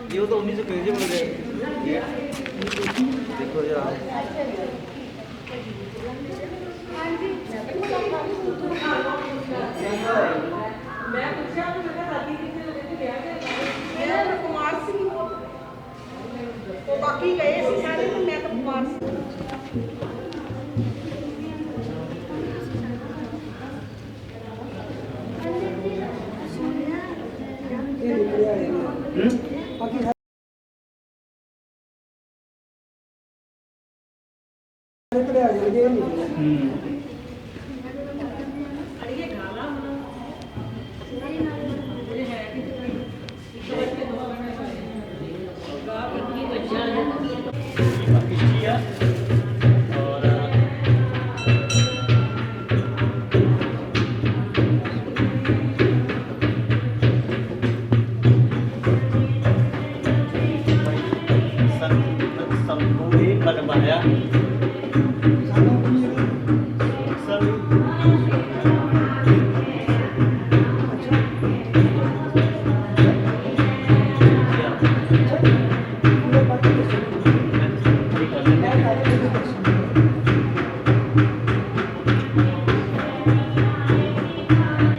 ये तो 19 पेज बोल रहे हैं। देखो जरा मैं पूछा दादी कुमार सिंह तो बाकी गए सारे तो मैं तो कुमार बनवाया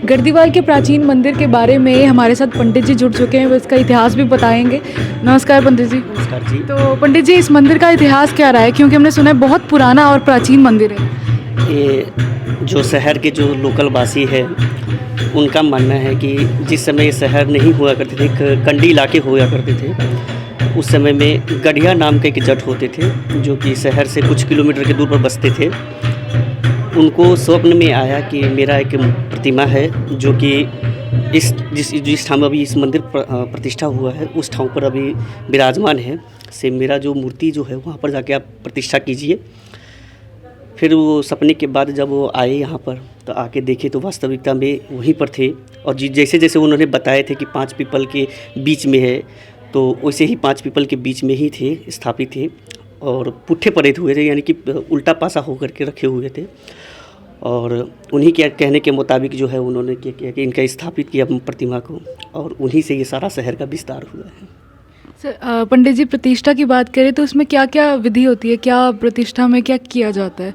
गर्दीवाल के प्राचीन मंदिर के बारे में हमारे साथ पंडित जी जुड़ चुके हैं, वो इसका इतिहास भी बताएंगे। नमस्कार पंडित जी। नमस्कार जी। तो पंडित जी, इस मंदिर का इतिहास क्या रहा है, क्योंकि हमने सुना है बहुत पुराना और प्राचीन मंदिर है। ये जो शहर के जो लोकल वासी है उनका मानना है कि जिस समय ये शहर नहीं हुआ करते थे, कंडी इलाके हुआ करते थे, उस समय में गढ़िया नाम के एक जट होते थे जो कि शहर से कुछ किलोमीटर के दूर पर बसते थे। उनको स्वप्न में आया कि मेरा एक प्रतिमा है जो कि जिस ठाव में अभी इस मंदिर प्रतिष्ठा हुआ है उस ठाव पर अभी विराजमान है, से मेरा जो मूर्ति जो है वहाँ पर जाके आप प्रतिष्ठा कीजिए। फिर वो सपने के बाद जब वो आए यहाँ पर तो आके देखे तो वास्तविकता में वहीं पर थे, और जैसे जैसे उन्होंने बताए थे कि 5 पीपल के बीच में है, तो वैसे ही 5 पीपल के बीच में ही थे, स्थापित थे और पुट्ठे पड़े हुए थे, यानी कि उल्टा पासा होकर के रखे हुए थे। और उन्हीं के कहने के मुताबिक जो है उन्होंने क्या किया कि इनका स्थापित किया प्रतिमा को, और उन्हीं से ये सारा शहर का विस्तार हुआ है। सर, पंडित जी प्रतिष्ठा की बात करें तो उसमें क्या क्या विधि होती है, क्या प्रतिष्ठा में क्या किया जाता है?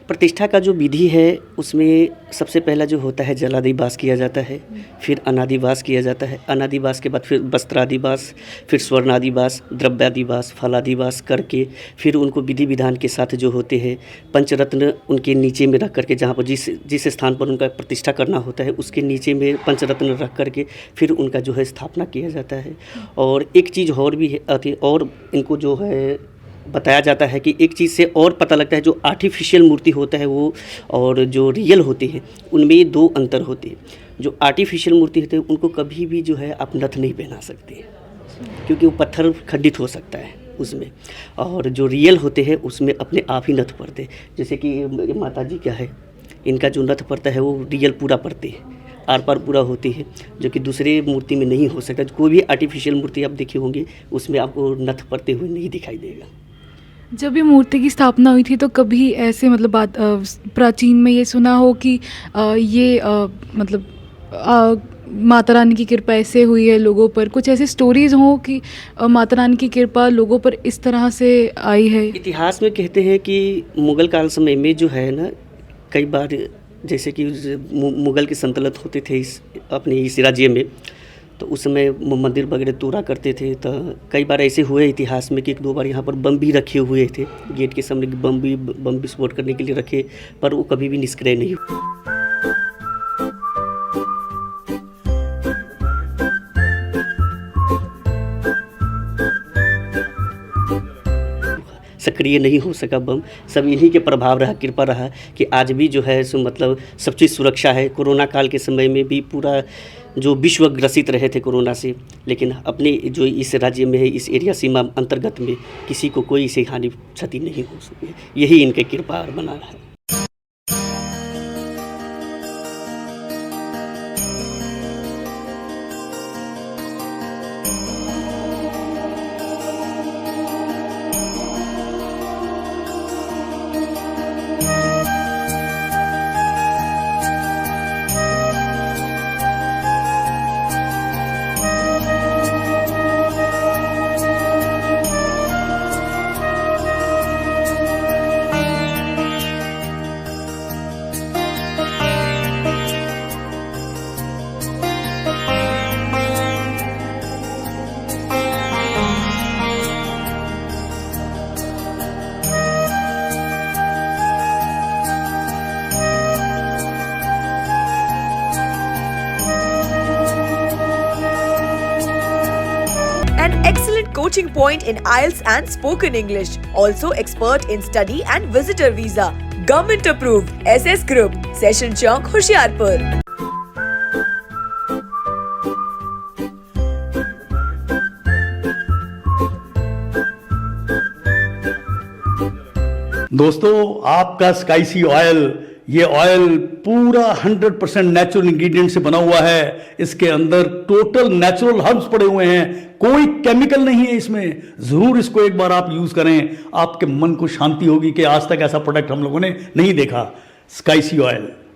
प्रतिष्ठा का जो विधि है उसमें सबसे पहला जो होता है जलादिवास किया जाता है, फिर अनादिवास किया जाता है, अनादिवास के बाद फिर वस्त्रादिवास, फिर स्वर्णादिवास, द्रव्यादिवास, फलादिवास करके फिर उनको विधि विधान के साथ जो होते हैं पंचरत्न उनके नीचे में रख करके, जहाँ पर जिस स्थान पर उनका प्रतिष्ठा करना होता है उसके नीचे में पंचरत्न रख करके फिर उनका जो है स्थापना किया जाता है। और एक चीज़ और भी है, और इनको जो है बताया जाता है कि एक चीज़ से और पता लगता है, जो आर्टिफिशियल मूर्ति होता है वो और जो रियल होते हैं उनमें 2 अंतर होते हैं। जो आर्टिफिशियल मूर्ति होते हैं उनको कभी भी जो है आप नथ नहीं पहना सकते क्योंकि वो पत्थर खंडित हो सकता है उसमें, और जो रियल होते हैं उसमें अपने आप ही नथ पड़ते हैं। जैसे कि माता जी क्या है, इनका जो नथ पड़ता है वो रियल पूरा पड़ते हैं, आर पार पूरा होती है, जो कि दूसरे मूर्ति में नहीं हो सकता। कोई भी आर्टिफिशियल मूर्ति आप देखे होंगे उसमें आपको नथ पड़ते हुए नहीं दिखाई देगा। जब ये मूर्ति की स्थापना हुई थी तो कभी ऐसे मतलब बात प्राचीन में ये सुना हो कि मतलब माता रानी की कृपा ऐसे हुई है लोगों पर, कुछ ऐसे स्टोरीज हो कि माता रानी की कृपा लोगों पर इस तरह से आई है? इतिहास में कहते हैं कि मुग़ल काल समय में जो है ना, कई बार जैसे कि मुग़ल की सल्तनत होते थे अपने इस राज्य में, तो उस समय मंदिर वगैरह तोड़ा करते थे। तो कई बार ऐसे हुए इतिहास में कि 1-2 बार यहाँ पर बम भी रखे हुए थे, गेट के सामने बम विस्फोट करने के लिए रखे, पर वो कभी भी निष्क्रिय नहीं हुए। सक्रिय नहीं हो सका बम, सब इन्हीं के प्रभाव रहा, कृपा रहा कि आज भी जो है सो मतलब सब चीज़ सुरक्षा है। कोरोना काल के समय में भी पूरा जो विश्व ग्रसित रहे थे कोरोना से, लेकिन अपने जो इस राज्य में है, इस एरिया सीमा अंतर्गत में किसी को कोई से हानि क्षति नहीं हो सकी। यही इनके कृपा बना रहा है। An excellent coaching point in IELTS and spoken English. Also expert in study and visitor visa. Government approved. SS Group. Session Chowk, Hoshiarpur. दोस्तों, आपका स्काई सी ऑयल, ये ऑयल पूरा 100% नेचुरल इंग्रेडिएंट से बना हुआ है। इसके अंदर टोटल नेचुरल हर्ब्स पड़े हुए हैं, कोई केमिकल नहीं है इसमें। जरूर इसको एक बार आप यूज करें, आपके मन को शांति होगी कि आज तक ऐसा प्रोडक्ट हम लोगों ने नहीं देखा। स्काई सी ऑयल।